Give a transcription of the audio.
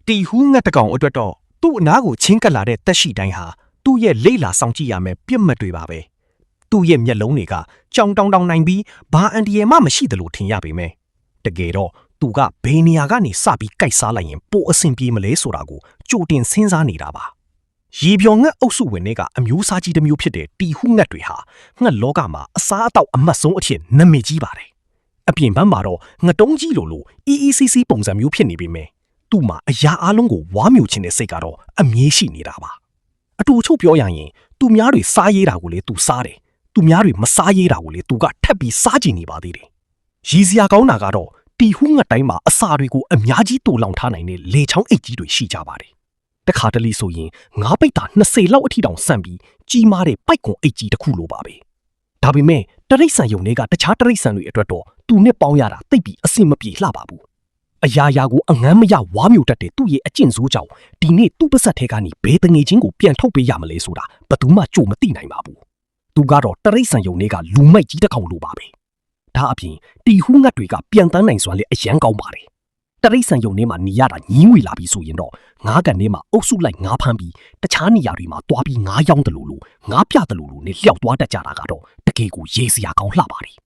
တီဟူးငတ်တကောင်အတွက်တော့သူ့အနားကိုချင်းကပ်လာတဲ့တက်ရှိတိုင်းဟာသူ့ရဲ့လိတ်လာဆောင်ကြည့်ရမယ်ပြစ်မှတ်တွေပါပဲသူ့ရဲ့မျက်လုံးတွေကကြောင်တောင်တောင်နိုင်ပြီးဘာအန်ဒီယေမှမရှိသလိုထင်ရပေမဲ့တကယ်တော့သူကဘယ်နေရာကနေစပြီးကြိုက်စားလိုက်ရင်ပိုအဆင်ပြေမလဲဆိုတာကိုကြိုတင်စဉ်းစားနေတာပါရေပြော်ငတ်အုပ်စုဝင်တွေကအမျိုးစားကြီးတစ်မျိုးဖြစ်တဲ့တီဟူးငတ်တွေဟာငတ်လောကမှာအစားအသောက်အမတ်ဆုံးအဖြစ်နာမည်ကြီးပါတယ်အပြင်ဘက်မှာတော့ငတုံးကြီးလိုEECC ပုံစံမျိုးဖြစ်နေပေမဲ့သူ့မှာအရာအလုံးကိုဝါမျိုးချင်တဲ့စိတ်ကတော့အမြဲရှိနေတာပါအတူချုပ်ပြောရရင်သူများတွေစားရေးတာကိုလေသူစားတယ်သူများတွေမစားရေးတာကိုလေသူကထပ်ပြီးစားကြည့်နေပါသေးတယ်ရည်စရာကောင်းတာကတော့တီဟူးငတ်တိုင်းမှာအစာတွေကိုအများကြီးတူလောင်ထားနိုင်တဲ့လေချောင်းအိတ်ကြီးတွေရှိကြပါတယ်တခါတလေဆိုရင်ငါးပိတ်တာ20လောက်အထိတောင်ဆန့်ပြီးကြီးမားတဲ့ပိုက်ကွန်အိတ်ကြီးတစ်ခုလိုပါပဲဒါပေမဲ့တရိတ်ဆန်ယုံတွေကတခြားတရိတ်ဆန်တွေအတွက်တော့သူနဲ့ပေါင်းရတာတိတ်ပြီးအဆင်မပြေလှပါဘူးအရာရာကိုအငမ်းမရဝါမျိုးတတ်တဲ့သူ့ရဲ့အကျင့်ဆိုးကြောင့်ဒီနေ့သူ့ပါဆက်ထဲကနေဘဲတငယ်ချင်းကိုပြန်ထုတ်ပေးရမလဲဆိုတာဘယ်သူမှကြိုမသိနိုင်ပါဘူးသူကတော့တရိတ်ဆန်ယုံတွေကလူမိုက်ကြီးတစ်ကောင်လိုပါပဲဒါအပြင်တီဟူးငတ်တွေကပြန်တန်းနိုင်စွာလည်းအရန်ကောင်းပါတယ်တရိတ်ဆန်ယုံထဲမှာနေရတာညင်းဝေလာပြီးဆိုရင်တော့ငါးကန်ထဲမှာအုပ်စုလိုက်ငါးဖမ်းပြီးတခြားနေရာတွေမှာတွားပြီးငါးရောင်းတယ်လို့ငါးပြတယ်လို့နဲ့လျှောက်သွားတတ်ကြတာကတော့တကယ်ကိုရေးစရာကောင်းလှပါတယ်